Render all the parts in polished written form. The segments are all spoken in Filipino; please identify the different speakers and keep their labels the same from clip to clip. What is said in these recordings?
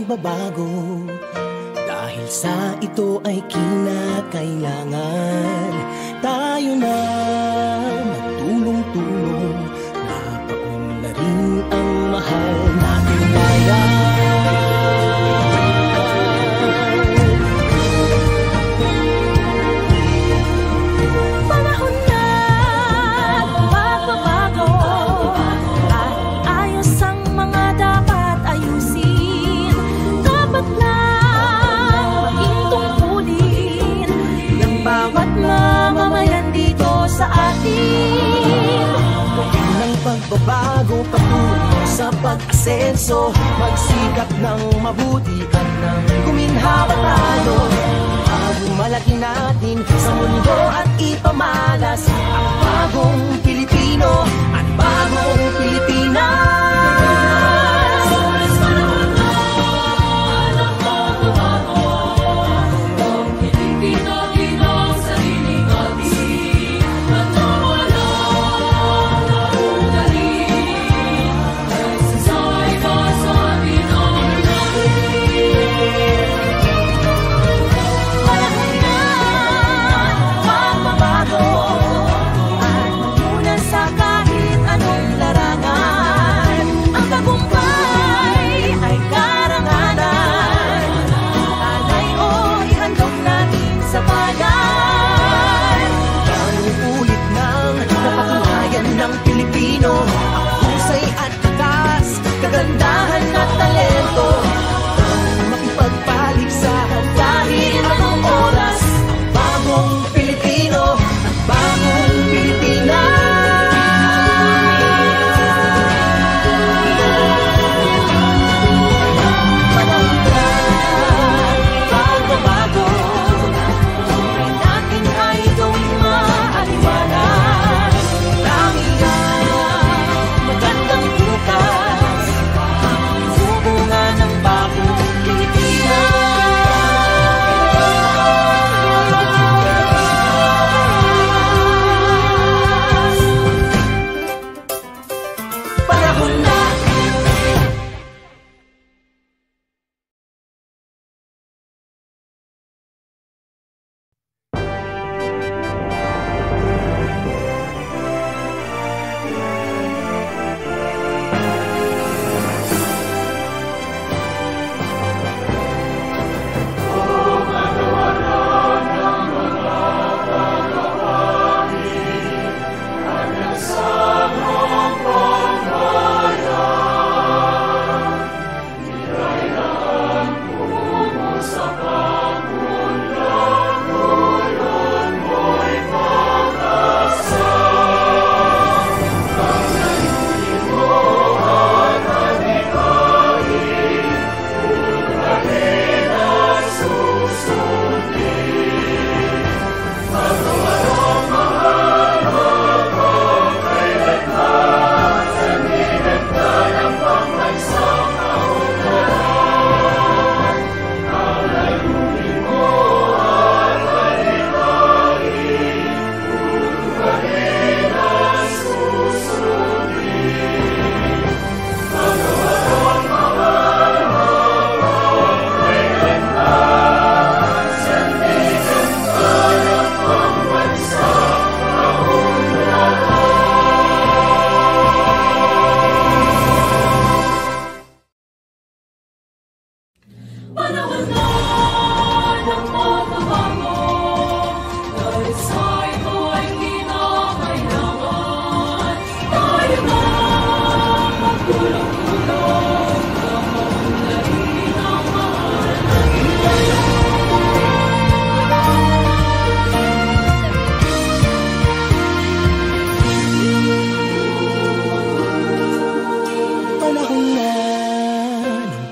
Speaker 1: pagbabago. Dahil sa ito ay kinakailangan tayo na magtulong-tulong. Napaunlarin ang mahal natin ngayon. Pagbabago patungo sa pag-asenso, magsikap ng mabuti at nang guminhawa tayo. Bago malaki natin sa mundo at ipamalas ang bagong Pilipino at bagong Pilipinas. Kagandahan at talento ang makipagpaligsahan kahit anong oras. Ang bagong Pilipino at bagong Pilipinas. Pagbabago, buhay natin ay gawing maaliwalas. Langit ang magandang bukas, bunga ng bagong Pilipinas. Panahon na.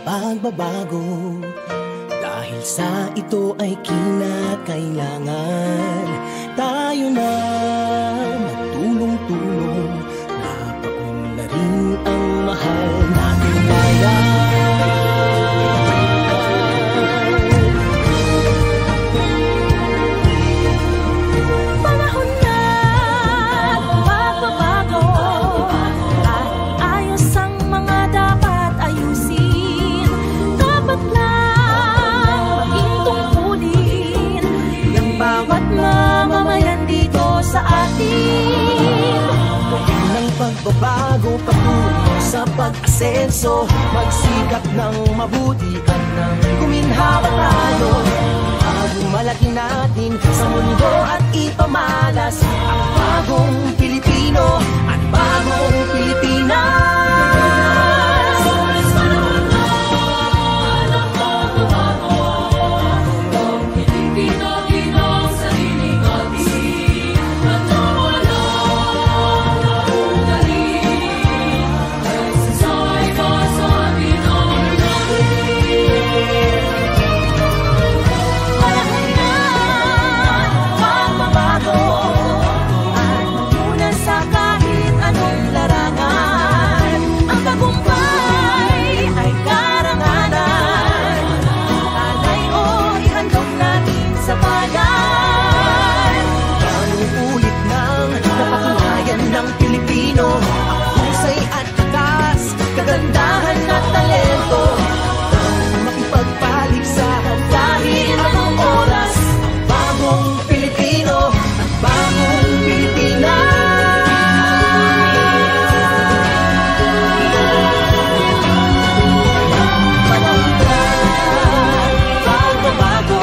Speaker 1: Pagbabago, dahil sa ito ay kinakailangan tayo na magtulong-tulong. Napaunlarin ang mahal natin ngayon. Panahon na pagbabago, at ayos ang mga dapat ayusin. Dapat pag-asenso, magsikap ng mabuti at nang guminhawa tayo. Bagong malaki natin sa mundo at ipamalas ang bagong Pilipino at bagong Pilipinas. Kagandahan at talento makipagpaligsahan kahit anong oras. Bagong Pilipino at bagong Pilipinas. Panahon na pagbabago,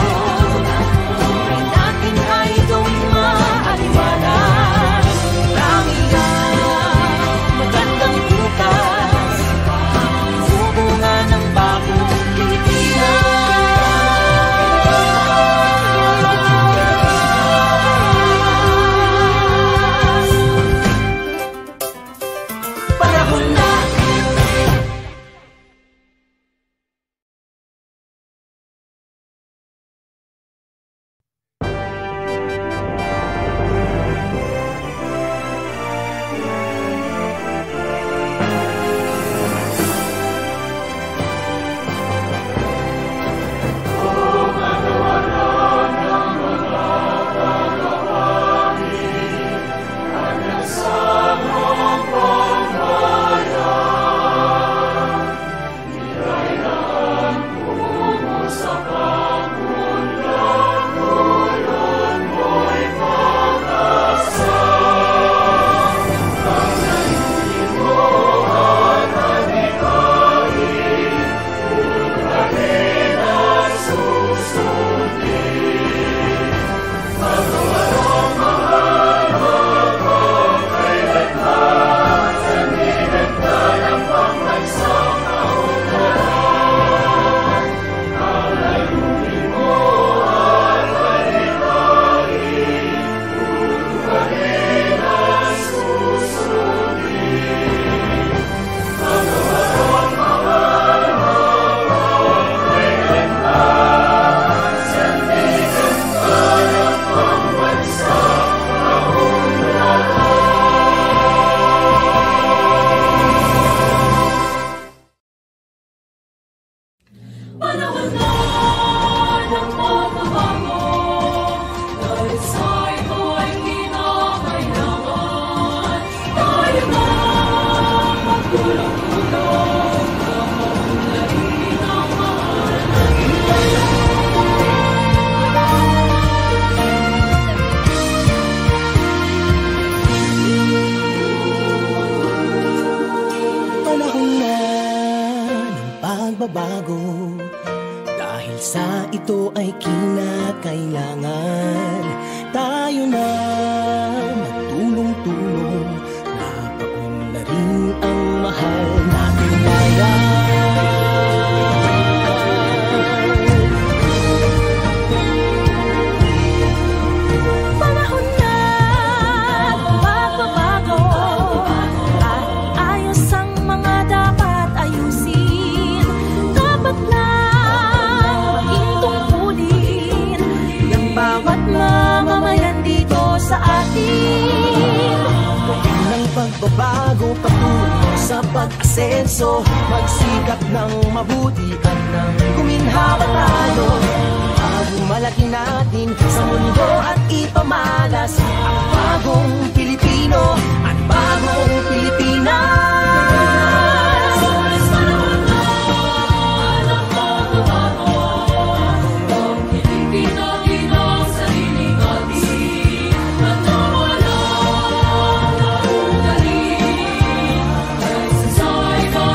Speaker 1: tuloy natin ay gawing maaliwanag. Marami ang magandang bukas, bunga ng bagong Pilipinas. Panahon na. Bago dahil sa ito ay kinakailangan tayo na magtulong-tulong, napaunlarin ang mahal nating bayan. Panahon na magbabago at ayos ang mga dapat ayusin. Dapat lang maging tungkulin ng bawat mamamayan dito sa atin. Gawin ng pagbabago patungo sa pag-asenso, magsikap ng mabuti at nang guminhawa tayo. Bagong malaki natin sa mundo at ipamalas ang bagong Pilipino at bagong Pilipinas.
Speaker 2: Sorry.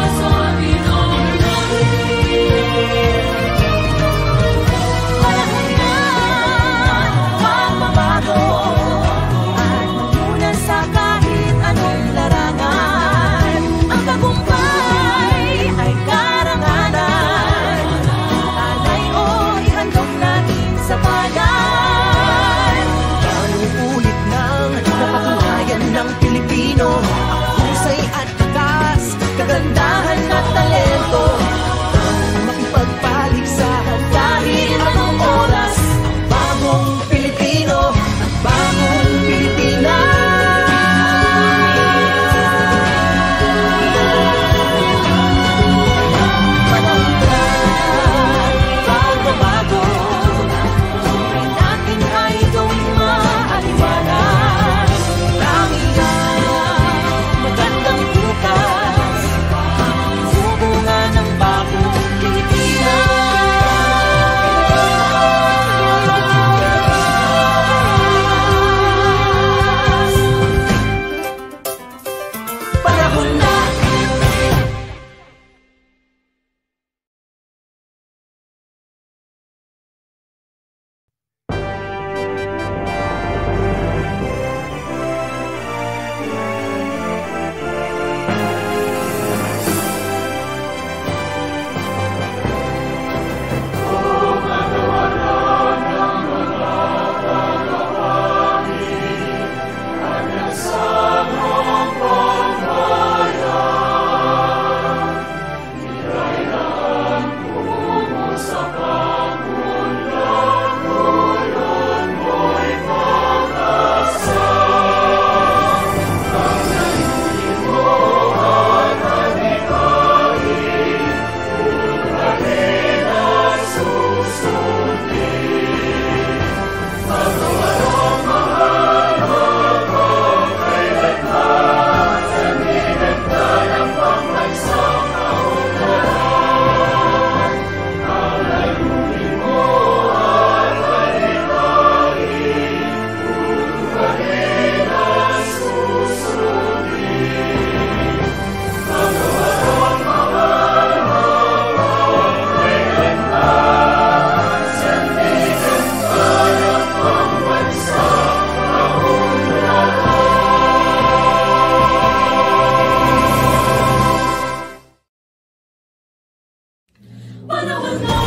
Speaker 2: Panahon na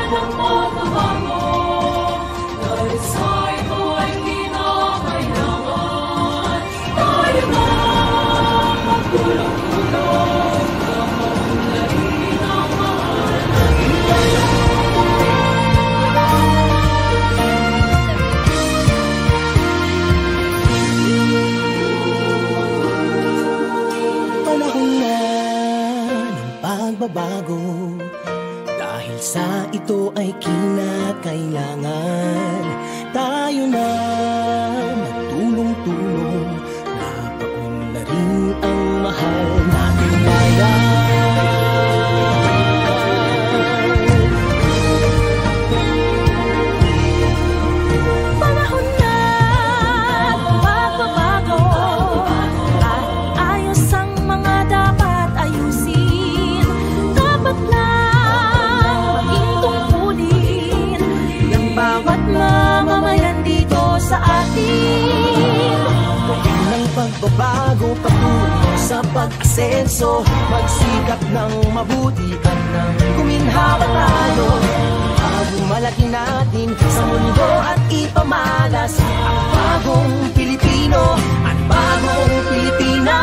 Speaker 2: ng pagbabago, dahil sa ito ay kinakailangan tayo na magtulong-tulong na maunlarin ang mahal natin kayo.
Speaker 1: Panahon na ng pagbabago, dahil sa ito ay kinakailangan tayo na magtulong-tulong na paunlarin ang mahal nating bayan. Panahon na ng pagbabago, at ayos ang mga dapat ayusin. Dapat lang maging tungkulin ng bawat mamamayan dito sa atin. Gawin ng pagbabago patungo sa pag-asenso, magsikap ng mabuti at nang guminhawa tayo. Malaki natin sa mundo at ipamalas ang bagong Pilipino at bagong Pilipinas.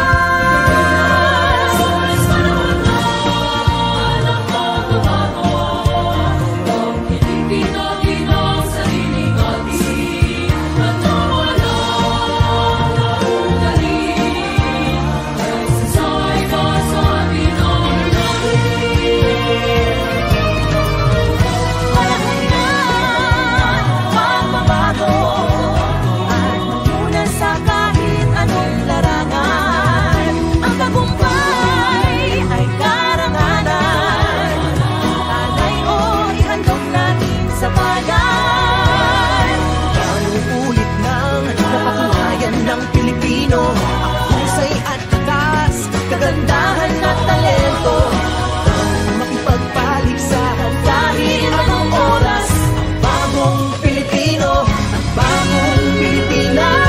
Speaker 2: Panahon na ng pagbabago, ng pilitin natin ang sarili natin at nawala na ugaling, dahil sa iba sa atin ang natin.
Speaker 1: Panahon na ng pagbabago, at magmula sa kahit anong larangan, ang tagumpay ay karanganan. Alay o ihandog natin sa bayan. Ang ulit ng napatunayan ng Pilipino, ang husay at tatas, kagandahan at talento. Makipagpaligsahan kahit anong oras, ang bagong Pilipino at bagong Pilipinas.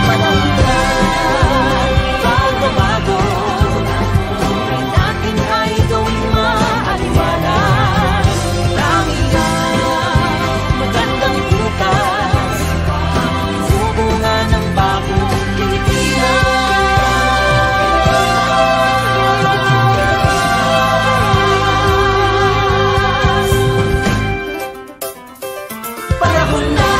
Speaker 1: Panahon na pagbabago, buhay natin ay gawing maaliwalas. Marami ang magandang bukas, subunga ng bagong Pilipinas. Panahon na.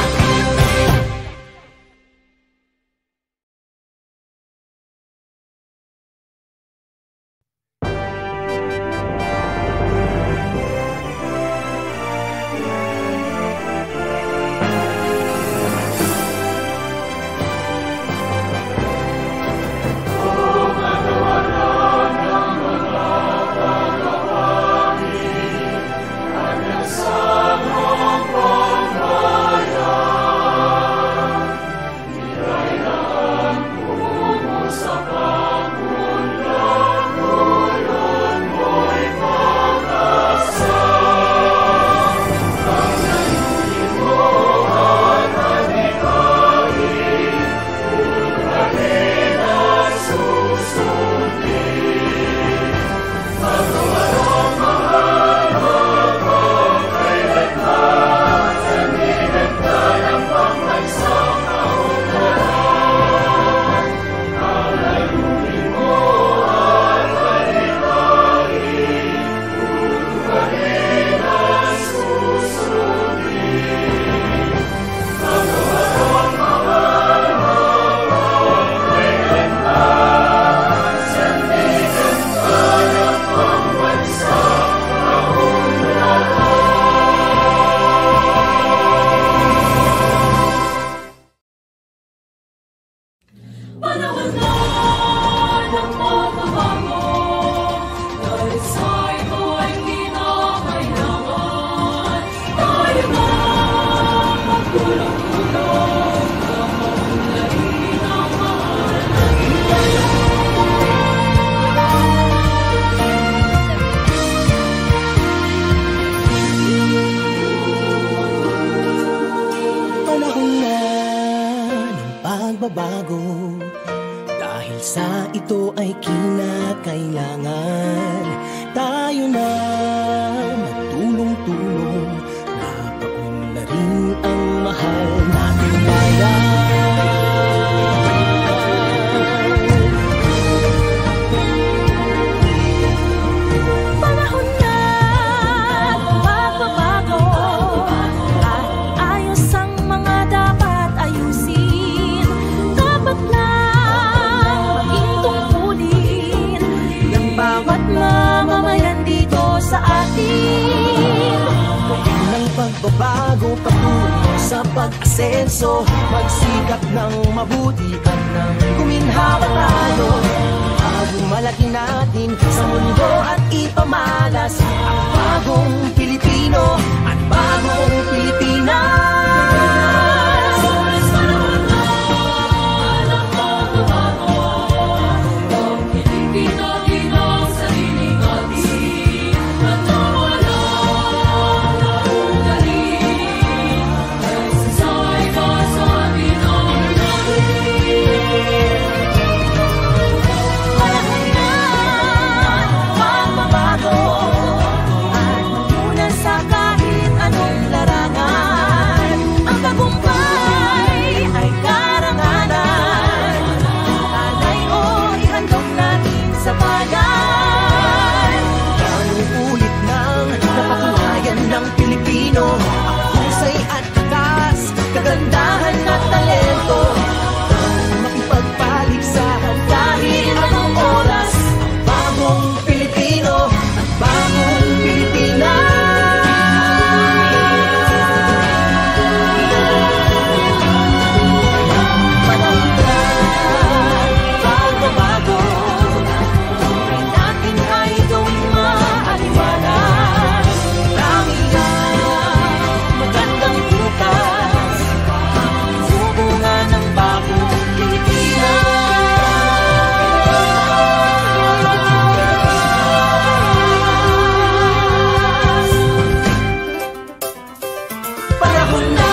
Speaker 2: Panahon na ng pagbabago, dahil sa ito ay kinakailangan tayo na magtulong-tulong na maunlarin ang mahal natin kayo.
Speaker 1: Panahon na ng pagbabago, sa ito ay kinakailangan tayo na magtulong-tulong, napaunlarin ang mahal nating bayan.
Speaker 3: Panahon na magbabago at ayos ang mga dapat ayusin. Dapat lang maging tungkulin ng bawat mamamayan dito sa atin.
Speaker 1: Ng pagbabago patungo sa pag-asenso, magsikap ng mabuti at nang guminhawa tayo. Malaki natin sa mundo at ipamalas ang bagong Pilipino at bagong Pilipinas.
Speaker 2: Panahon na ng pagbabago, ng Pilipino ang sariling atin, at nawalan ng ugali, ay sasay ka sa amin ang natin.
Speaker 3: Panahon na magbabago at magmula sa kahit anong larangan. Ang tagumpay ay karangalan. Alay o ihandog natin sa bayan.
Speaker 1: Ang ulit ng napatunayan ng Pilipino, ang husay at takas, kagandahan at talento, makipagpaligsahan kahit anong oras. Ang bagong Pilipino at bagong Pilipinas. Panahon na pagbabago, buhay natin ay gawing maaliwalas. Marami ang magandang bukas, subunga ng bagong Pilipinas. Panahon na.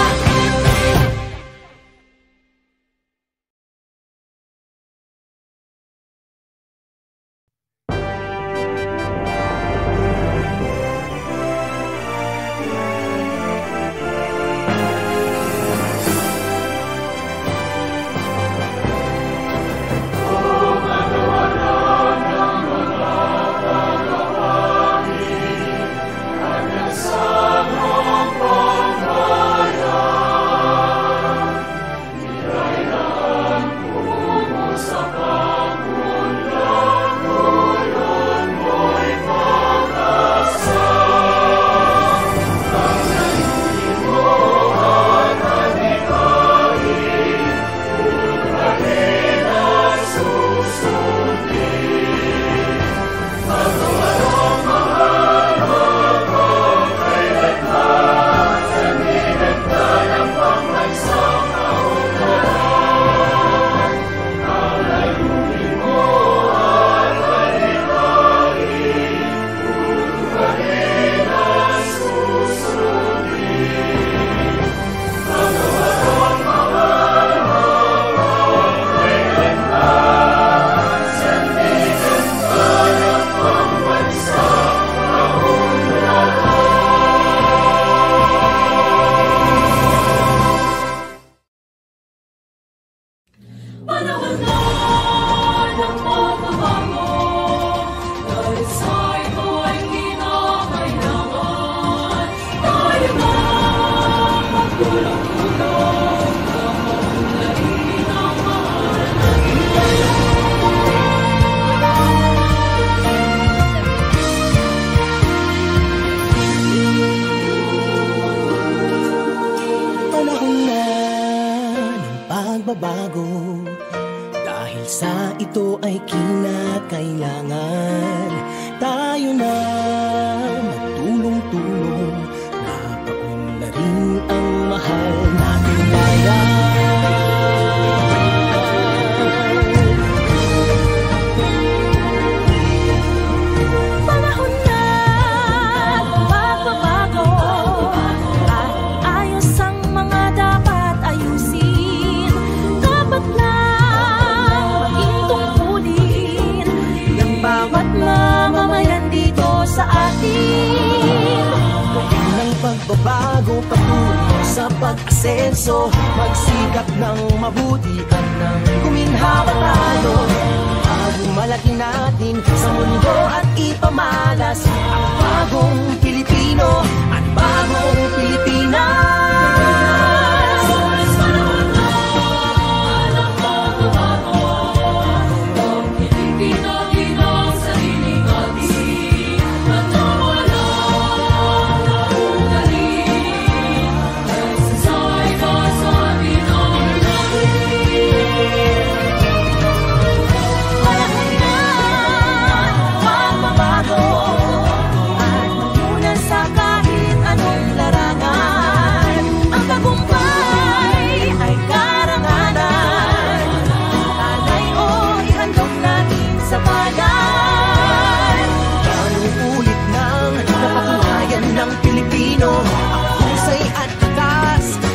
Speaker 2: Panahon na ng pagbabago, dahil sa ito ay kinakailangan tayo na magtulong-tulong, napaunlarin ang mahal nating
Speaker 1: Panahon na ng pagbabago, dahil sa ito ay kinakailangan tayo na magtulong-tulong, napaunlarin ang mahal nating bayan.
Speaker 3: Panahon na magbabago at ayos ang mga dapat ayusin. Dapat lang maging tungkulin
Speaker 1: pagbabago patungo sa pag-asenso. Magsikap ng mabuti at nang guminhawa tayo. Bagong malaki natin sa mundo at ipamalas ang bagong Pilipino at bagong Pilipinas.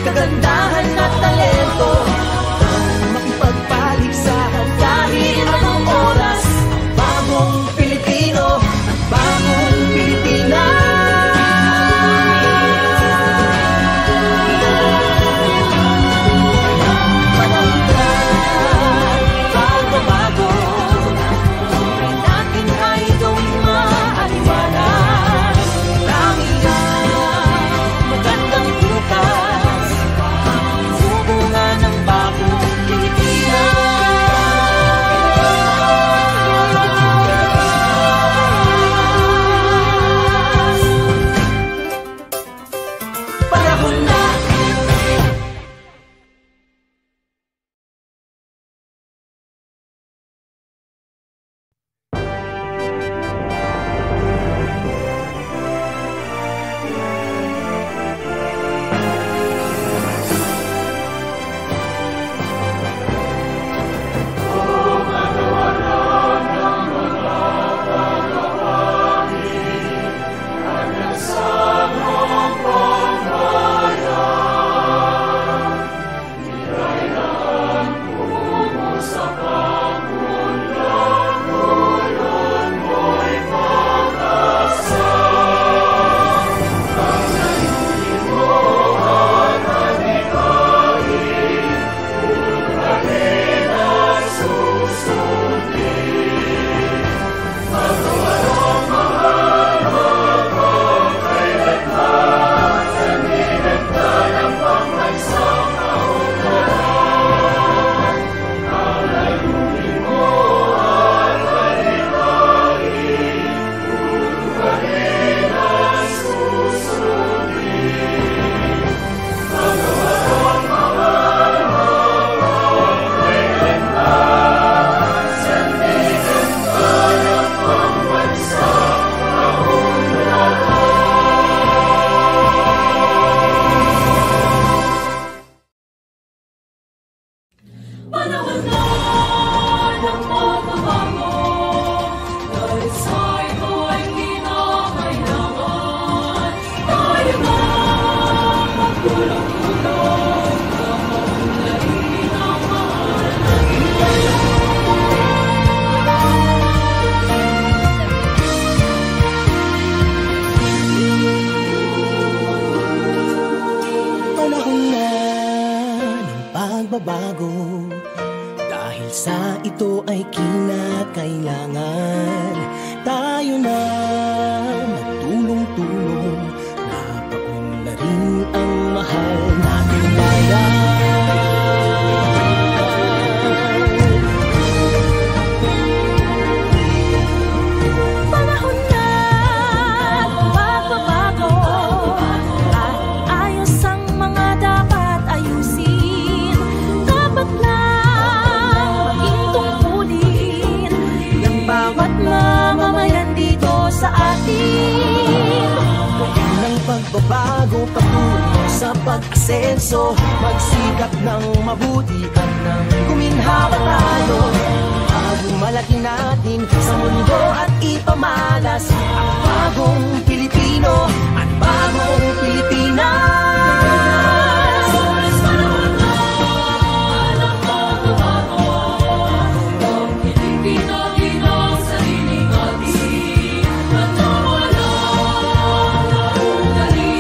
Speaker 1: Kagandahan at talento makipagpaligsahan kahit anong oras. Bagong Pilipino at bagong Pilipinas. Panahon na pagbabago, buhay natin ay gawing maaliwalas. Marami na magandang bukas, bunga ng bagong Pilipinas. Panahon na.
Speaker 2: Panahon na ng pagbabago, dahil sa ito ay kinakailangan tayo na magtulong-tulong na maunlarin ang mahal natin.
Speaker 1: Panahon na ng pagbabago, dahil sa ito ay kinakailangan tayo na magtulong-tulong na paunlarin ang mahal nating bayan.
Speaker 3: Panahon na ng pagbabago at ayos ang mga dapat ayusin. Dapat lang maging tungkulin ng bawat mamamayan dito sa atin.
Speaker 1: Ng pagbabago patungo sa pag-asenso, magsikap ng mabuti at nang guminhawa tayo. Bagong malaki natin sa mundo at ipamalas ang bagong Pilipino at bagong Pilipinas.
Speaker 2: Panahon na ng pagbabago, ang hilingin natin ang sarili natin at nawala ng ugali.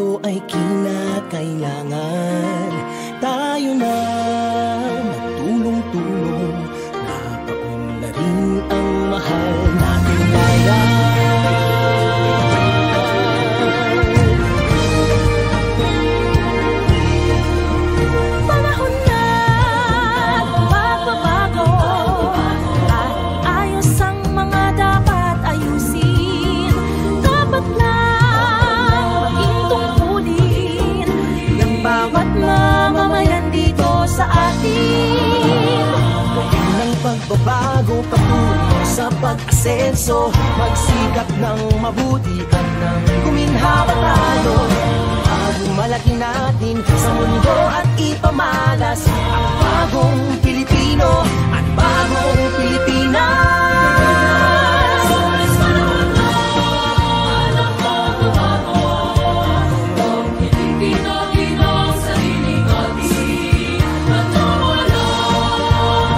Speaker 1: ito ay kinakailangan, tayo na magtulong-tulong, napaunlarin ang mahal nating bayan.
Speaker 3: Panahon na magbabago at ayos ang mga dapat ayusin. Dapat lang maging tungkulin ng bawat mamamayan dito sa atin.
Speaker 1: Ng pagbabago patungo sa pag-asenso, magsikap ng mabuti at nang guminhawa tayo. Malaki natin sa mundo at ipamalas ang bagong Pilipino at bagong Pilipinas.
Speaker 2: Panahon na ng pagbabago, ang kinikita-kita ang sarili natin, at nawala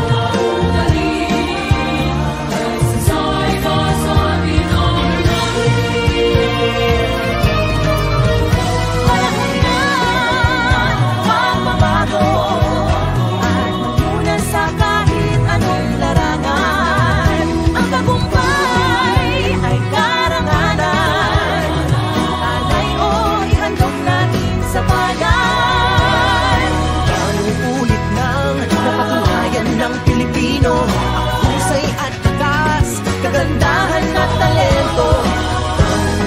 Speaker 2: ng ugali, nagsasay ka sa atin ang lahat.
Speaker 3: Panahon na magbabago at mamunan sa kahit anong larangan. Ang tagumpay ay karangalan. Alay o ihandog natin sa bayan.
Speaker 1: Anong ulit ng napatunayan ng Pilipino, ang husay at takas, kagandahan at talento,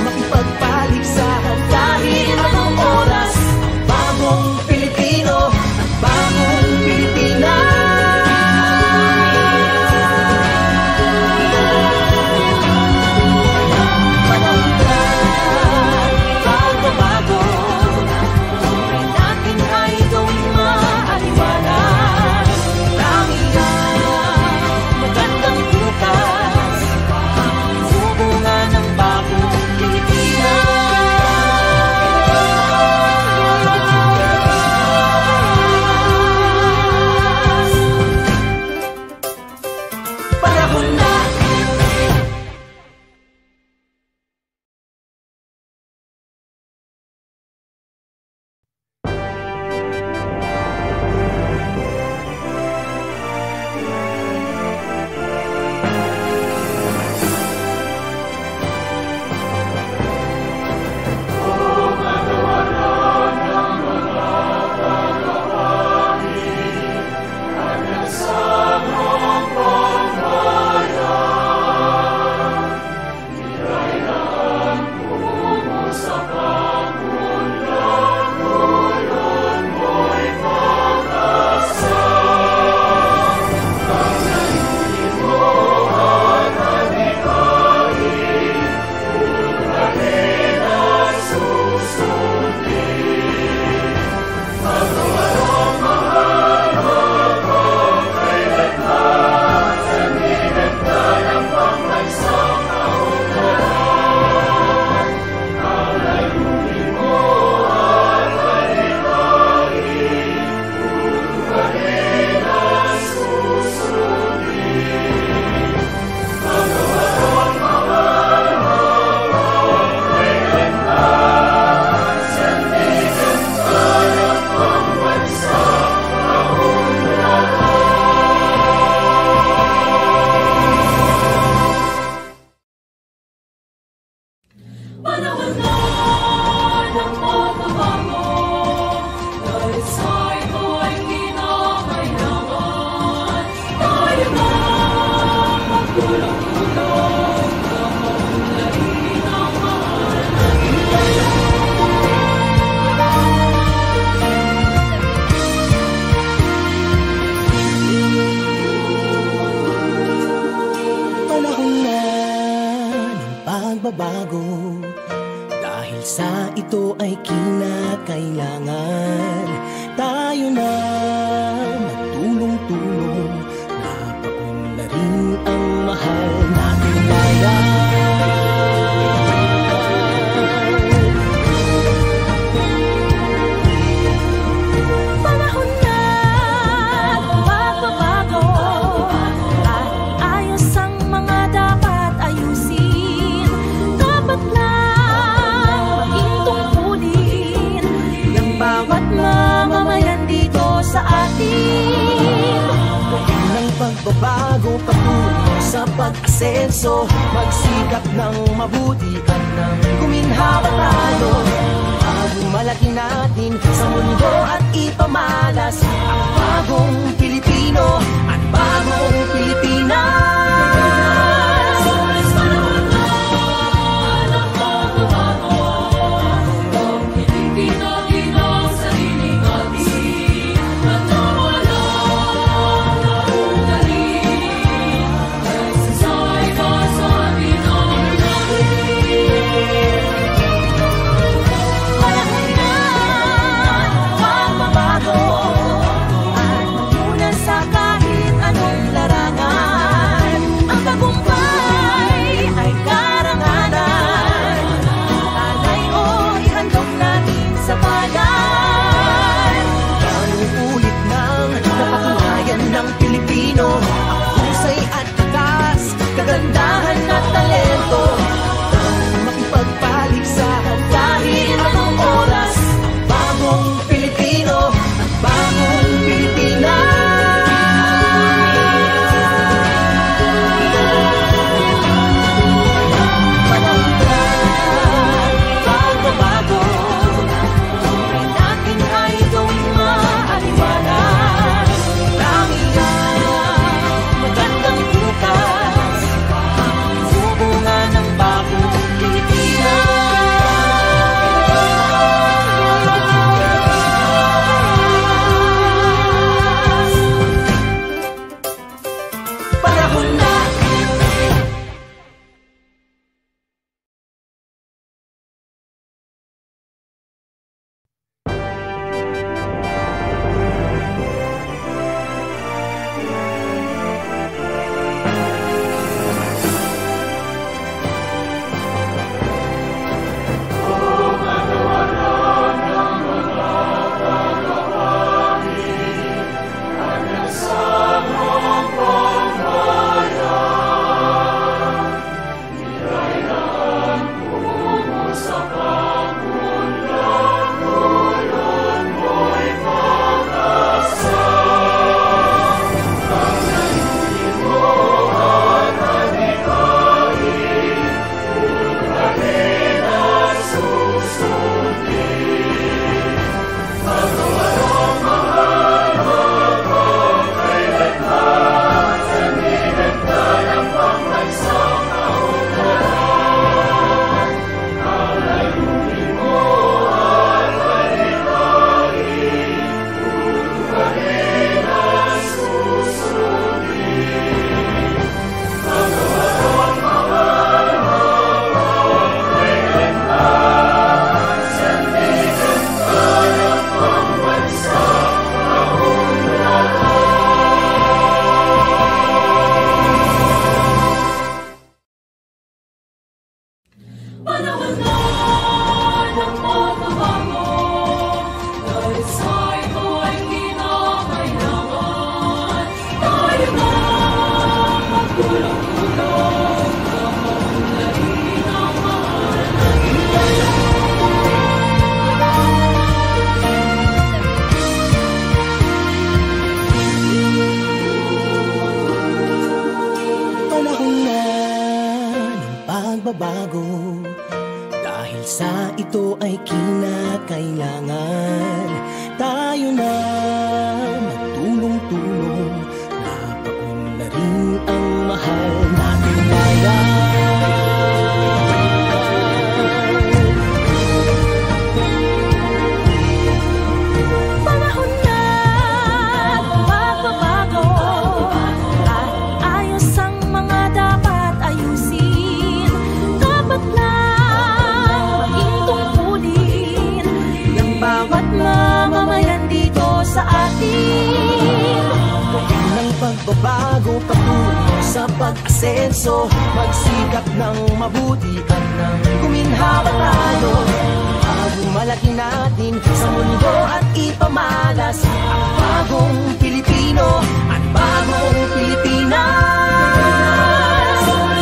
Speaker 1: makipagpaligsahan kahit anong oras. Bagong Pilipino at bagong Pilipinas. Panahon na pagbabago, buhay natin ay gawing maaliwalas. Marami ang magandang bukas, sumunga ng bagong Pilipinas. Panahon na.
Speaker 2: Panahon na ng pagbabago, dahil sa ito ay kinakailangan, tayo na magtulong-tulong, napaunlarin ang mahal natin bayan.
Speaker 1: Panahon na ng pagbabago, dahil sa ito ay kinakailangan, tayo na magtulong-tulong, napaunlarin ang mahal nating bayan.
Speaker 3: Panahon na magbabago at ayos ang mga dapat ayusin. Dapat lang maging tungkulin
Speaker 1: pagbabago patungo sa pag-asenso. Magsikap ng mabuti at nang guminhawa tayo, bago malaki natin sa mundo at ipamalas ang bagong Pilipino at bagong Pilipinas. Kagandahan at talento ang makipagpaligsahan kahit anong oras. Ang bagong Pilipino at bagong Pilipinas. Panahon na pagbabago, buhay natin ay gawing maaliwalas. Marami ang magandang bukas, bunga ng bagong Pilipinas. Panahon na.
Speaker 2: Panahon na ng pagbabago, dahil sa ito ay kinakailangan tayo na magtulong-tulong na maunlarin ang mahal natin.
Speaker 1: Panahon na ng pagbabago, dahil sa ito ay kinakailangan tayo na magtulong-tulong na paunlarin ang mahal nating bayan.
Speaker 3: Panahon na ng pagbabago, at ayos ang mga dapat ayusin. Dapat lang maging tungkulin ng bawat mamamayan dito sa atin.
Speaker 1: Ng pagbabago patungo sa pag-asenso, magsikap ng mabuti at nang guminhawa tayo, bago malaki natin sa mundo at ipamalas ang bagong Pilipino at bagong Pilipinas.
Speaker 2: Panahon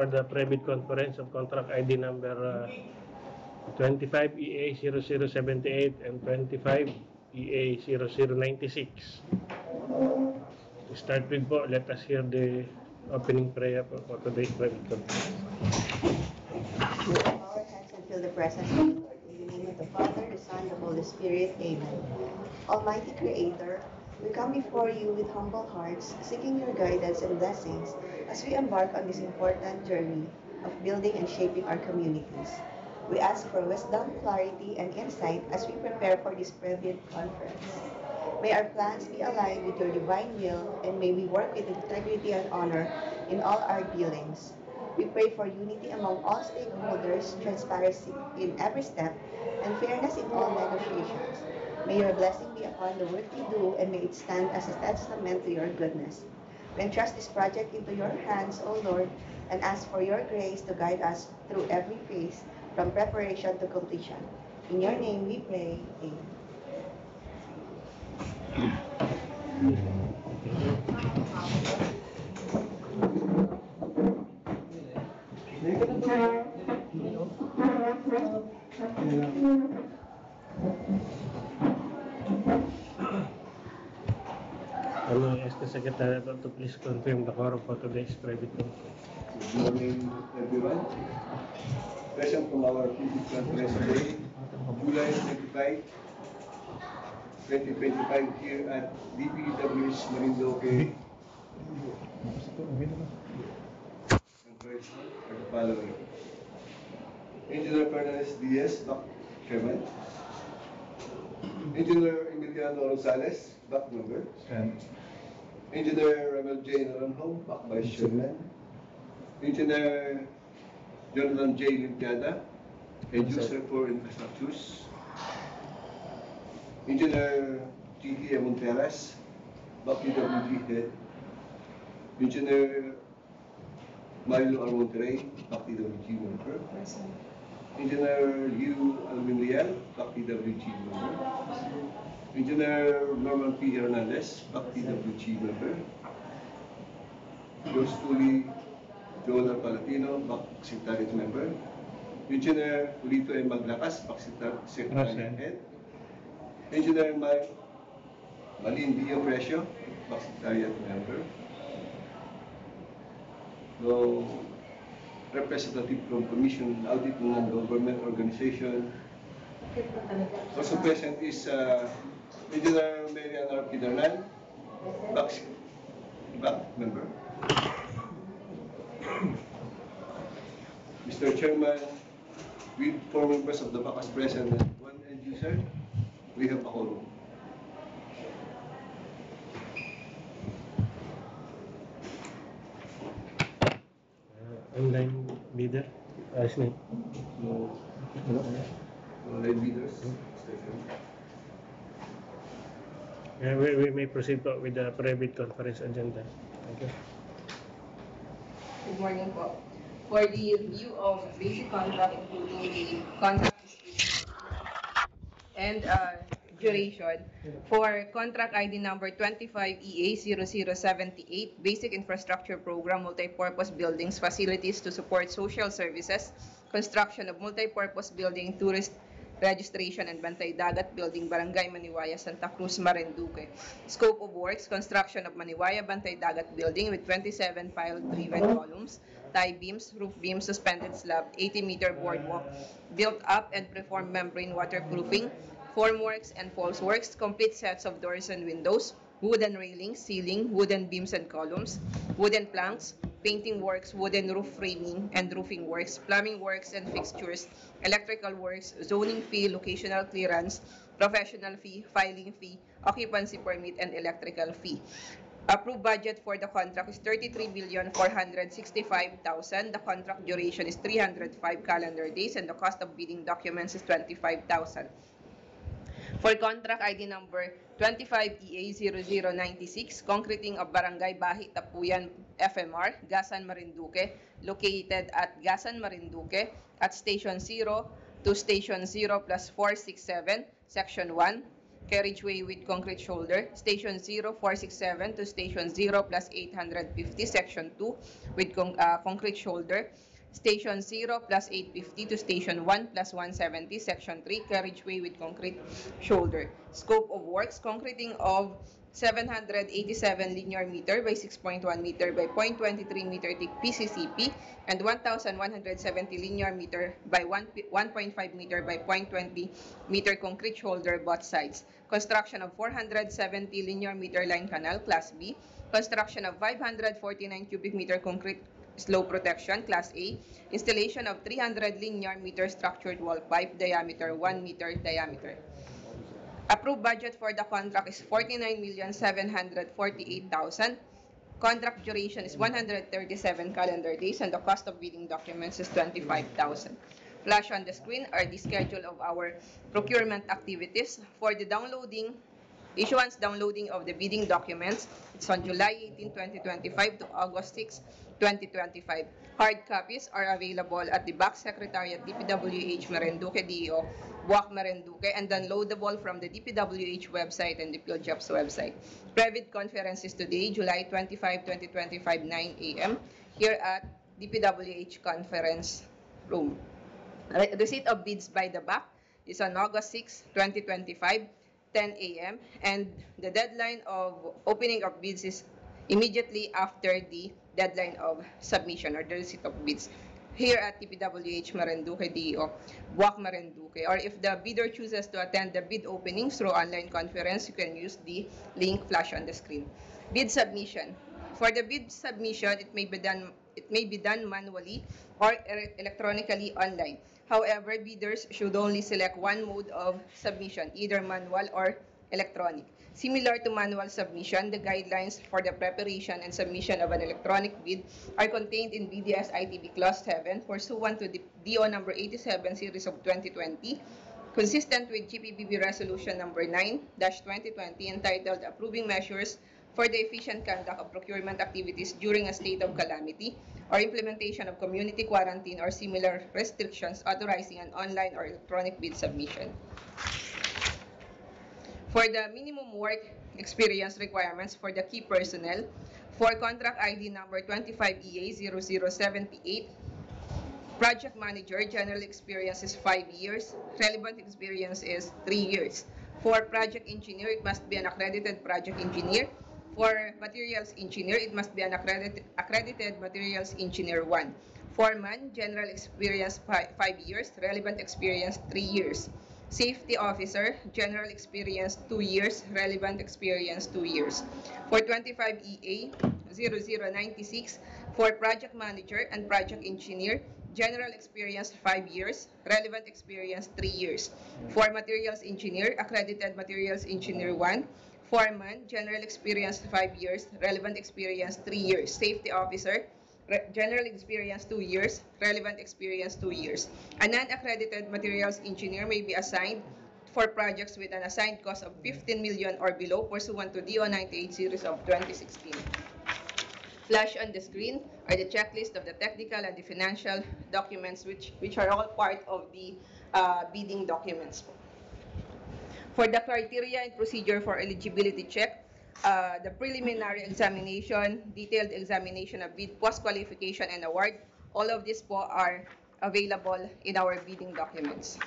Speaker 4: for the private conference of contract ID number 25 EA 0078 and 25 EA 0096. To start with po, let us hear the opening prayer for today's private conference.
Speaker 5: Lift our hands and feel the presence of the Lord. In the name of the Father, the Son, the Holy Spirit. Amen. Almighty Creator, we come before you with humble hearts, seeking your guidance and blessings as we embark on this important journey of building and shaping our communities. We ask for wisdom, clarity, and insight as we prepare for this private conference. May our plans be aligned with your divine will, and may we work with integrity and honor in all our dealings. We pray for unity among all stakeholders, transparency in every step, and fairness in all negotiations. May your blessing be upon the work we do, and may it stand as a testament to your goodness. We entrust this project into your hands, O Lord, and ask for your grace to guide us through every phase, from preparation to completion. In your name we pray. Amen.
Speaker 4: I ask the Secretary to please confirm the quorum for today's private conference.
Speaker 6: Good morning, everyone. Present from our private conference today, July 25, 2025, here at DPWH Marinduque. Conference are the following: Engineer Fernandez Diaz, Back Chairman. Engineer Emiliano Rosales, Back Member. Engineer Ramel J. Naranjo, Back Vice Chairman. Engineer Jonathan J. Limpiada, Head User for Infrastructures. Engineer T.T. Monteras, Back PWG Head. Engineer Mario R. Monterrey, Back PWG Member. Engineer Liu Alvin Lial, Back PWG Member. Engineer Norman P. Hernandez, Back PWG Member. Yours truly, Joel Palatino, Back Secretariat Member. Engineer Julito M. Maglacas, Back Secretariat Head. Engineer Malin Dio Precio, Back Secretariat Member. So, representative from Commission Audit ng Non-Government Organization. Also present is Engineer Marian R. Pidarnan, back member. Mr. Chairman, with 4 members of the BAC as present and 1 end user, we have a quorum.
Speaker 4: Online leader, ayos na.
Speaker 6: No lead leaders.
Speaker 4: We may proceed po with the private conference agenda. Thank you.
Speaker 7: Good morning po. For the review of basic contract, including the contract description and duration, for contract ID number 25EA0078, Basic Infrastructure Program, Multipurpose Buildings, Facilities to Support Social Services, Construction of Multipurpose Building, Tourist Registration and Bantay Dagat Building, Barangay Maniwaya, Santa Cruz, Marinduque. Scope of works: construction of Maniwaya Bantay Dagat Building with 27 pile-driven columns, tie beams, roof beams, suspended slab, 80-meter boardwalk, built up and preformed membrane waterproofing, formworks and false works, complete sets of doors and windows, wooden railings, ceiling, wooden beams and columns, wooden planks, painting works, wooden roof framing and roofing works, plumbing works and fixtures, electrical works, zoning fee, locational clearance, professional fee, filing fee, occupancy permit, and electrical fee. Approved budget for the contract is 33,465,000. The contract duration is 305 calendar days, and the cost of bidding documents is 25,000. For contract ID number 25EA0096, concreting of Barangay Bahi Tapuyan FMR, Gasan, Marinduque, located at Gasan, Marinduque, at Station 0 to Station 0 plus 467, Section 1, carriageway with concrete shoulder. Station 0467 to Station 0 plus 850, Section 2 with concrete shoulder. Station 0 plus 850 to Station 1 plus 170, Section 3, carriageway with concrete shoulder. Scope of works, concreting of 787 linear meter by 6.1 meter by 0.23 meter thick PCCP and 1,170 linear meter by 1.5 meter by 0.20 meter concrete shoulder both sides. Construction of 470 linear meter line canal, Class B. Construction of 549 cubic meter concrete slope protection, Class A. Installation of 300 linear meter structured wall pipe, diameter 1 meter diameter. Approved budget for the contract is 49,748,000. Contract duration is 137 calendar days and the cost of bidding documents is 25,000. Flash on the screen are the schedule of our procurement activities. For the downloading of the bidding documents, it's on July 18, 2025 to August 6, 2025. Hard copies are available at the Back Secretariat, DPWH Marinduque DEO, Buwak Marinduque, and downloadable from the DPWH website and the PhilJobs website. Private conference is today, July 25, 2025, 9 a.m. here at DPWH Conference Room. Receipt of bids by the BAC is on August 6, 2025, 10 a.m. and the deadline of opening of bids is immediately after the deadline of submission or the receipt of bids here at TPWH Marinduque DEO, Buwak Marinduque. Or if the bidder chooses to attend the bid openings through online conference, you can use the link flash on the screen. Bid submission. For the bid submission, it may be done manually or electronically online. However, bidders should only select one mode of submission, either manual or electronic. Similar to manual submission, the guidelines for the preparation and submission of an electronic bid are contained in BDS ITB Clause 7 pursuant to the DO number 87 series of 2020, consistent with GPBB Resolution number 9-2020 entitled Approving Measures for the Efficient Conduct of Procurement Activities During a State of Calamity or Implementation of Community Quarantine or similar restrictions authorizing an online or electronic bid submission. For the minimum work experience requirements for the key personnel, for contract ID number 25EA0078, project manager, general experience is 5 years, relevant experience is 3 years. For project engineer, it must be an accredited project engineer. For materials engineer, it must be an accredited materials engineer 1. Foreman, general experience 5 years, relevant experience 3 years. Safety officer, general experience 2 years, relevant experience 2 years. For 25EA0096, for project manager and project engineer, general experience 5 years, relevant experience 3 years. For materials engineer, accredited materials engineer 1. Foreman, general experience 5 years, relevant experience 3 years. Safety officer, general experience 2 years, relevant experience 2 years. A non-accredited materials engineer may be assigned for projects with an assigned cost of 15 million or below pursuant to DO 98 series of 2016. Flash on the screen are the checklist of the technical and the financial documents which are all part of the bidding documents. For the criteria and procedure for eligibility check, the preliminary examination, detailed examination of bid, post-qualification, and award, all of these po are available in our bidding documents.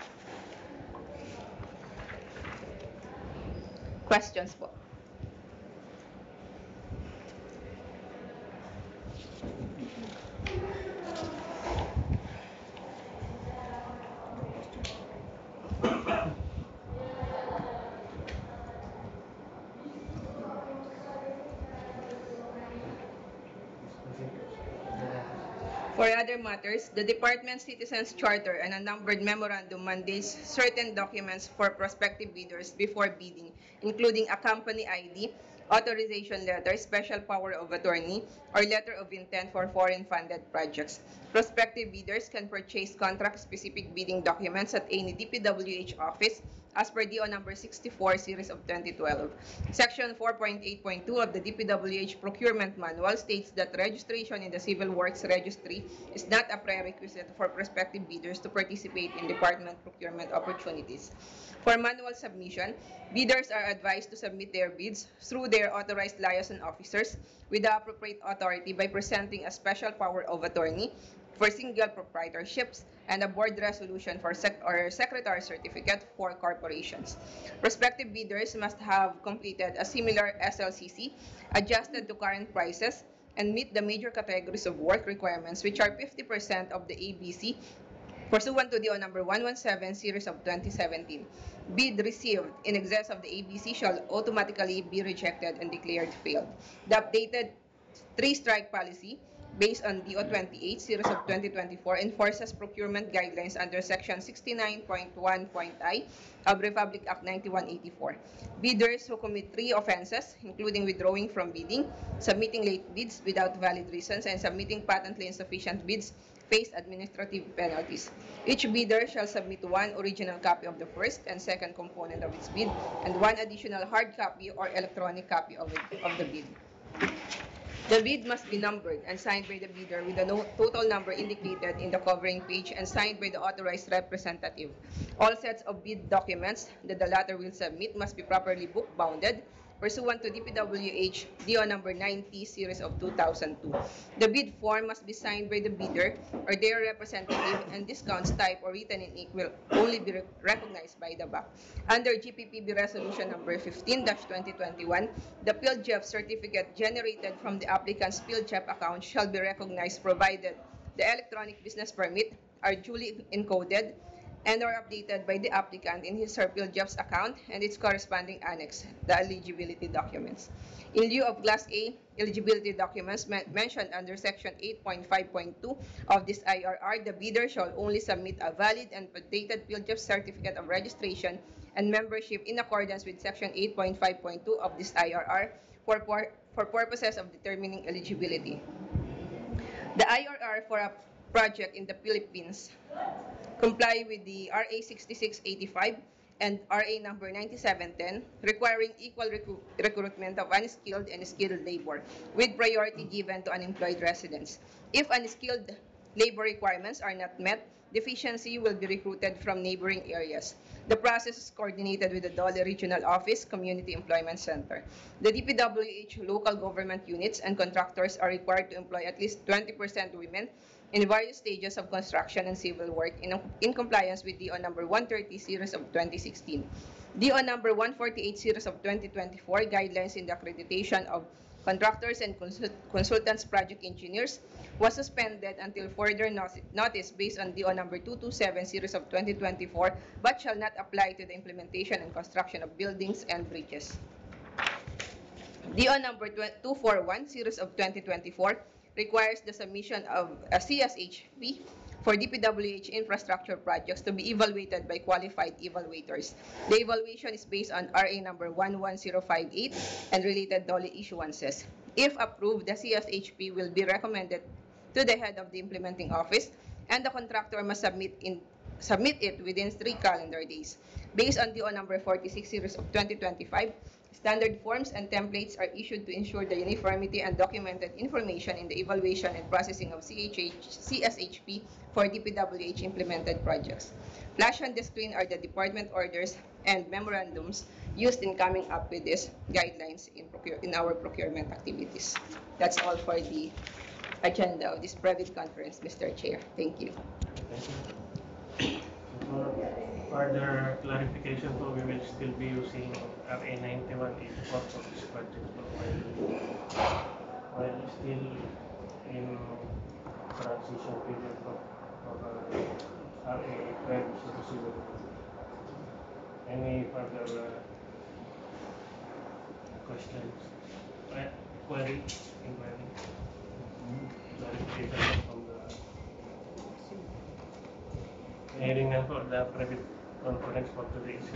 Speaker 7: Questions po? For other matters, the Department Citizens Charter and a numbered memorandum mandates certain documents for prospective bidders before bidding, including a company ID, authorization letter, special power of attorney, or letter of intent for foreign-funded projects. Prospective bidders can purchase contract-specific bidding documents at any DPWH office as per DO number 64 series of 2012. Section 4.8.2 of the DPWH Procurement Manual states that registration in the Civil Works Registry is not a prerequisite for prospective bidders to participate in department procurement opportunities. For manual submission, bidders are advised to submit their bids through their authorized liaison officers with the appropriate authority by presenting a special power of attorney for single proprietorships and a board resolution for secretary certificate for corporations. Prospective bidders must have completed a similar SLCC adjusted to current prices and meet the major categories of work requirements, which are 50% of the ABC pursuant to DO number 117 series of 2017. Bid received in excess of the ABC shall automatically be rejected and declared failed. The updated three-strike policy based on DO 28 series of 2024 enforces procurement guidelines under section 69.1.I of Republic Act 9184. Bidders who commit 3 offenses, including withdrawing from bidding, submitting late bids without valid reasons, and submitting patently insufficient bids, face administrative penalties. Each bidder shall submit 1 original copy of the first and second component of its bid and 1 additional hard copy or electronic copy of the bid. The bid must be numbered and signed by the bidder with the total number indicated in the covering page and signed by the authorized representative. All sets of bid documents that the latter will submit must be properly book-bounded pursuant to DPWH DO number 90 series of 2002. The bid form must be signed by the bidder or their representative, and discounts typed or written in ink will only be recognized by the back. Under GPPB resolution number 15-2021, the PhilJEF certificate generated from the applicant's PhilJEF account shall be recognized provided the electronic business permit are duly encoded and are updated by the applicant in his or PhilJEF's account and its corresponding annex, the eligibility documents. In lieu of Class A eligibility documents mentioned under Section 8.5.2 of this IRR, the bidder shall only submit a valid and dated PhilJEF certificate of registration and membership in accordance with Section 8.5.2 of this IRR for purposes of determining eligibility. The IRR for a project in the Philippines comply with the RA 6685 and RA number 9710, requiring equal recruitment of unskilled and skilled labor, with priority given to unemployed residents. If unskilled labor requirements are not met, deficiency will be recruited from neighboring areas. The process is coordinated with the Dole Regional Office Community Employment Center. The DPWH local government units and contractors are required to employ at least 20% women in various stages of construction and civil work in compliance with DO number 130 series of 2016. DO number 148 series of 2024 guidelines in the accreditation of contractors and consultants project engineers was suspended until further notice based on DO number 227 series of 2024 but shall not apply to the implementation and construction of buildings and bridges. DO number 241 series of 2024 requires the submission of a CSHP for DPWH infrastructure projects to be evaluated by qualified evaluators. The evaluation is based on RA number 11058 and related DOLE issuances. If approved, the CSHP will be recommended to the head of the implementing office, and the contractor must submit it within 3 calendar days. Based on DO number 46 series of 2025, standard forms and templates are issued to ensure the uniformity and documented information in the evaluation and processing of CSHP for DPWH implemented projects. Flash on the screen are the department orders and memorandums used in coming up with these guidelines in our procurement activities. That's all for the agenda of this private conference, Mr. Chair. Thank you.
Speaker 4: For further clarification, we will still be using RA 9184 for this project while still in transition period for RA 1200. Any further questions? Query? Inquiry? Clarification from the hearing na po, the private conference for today is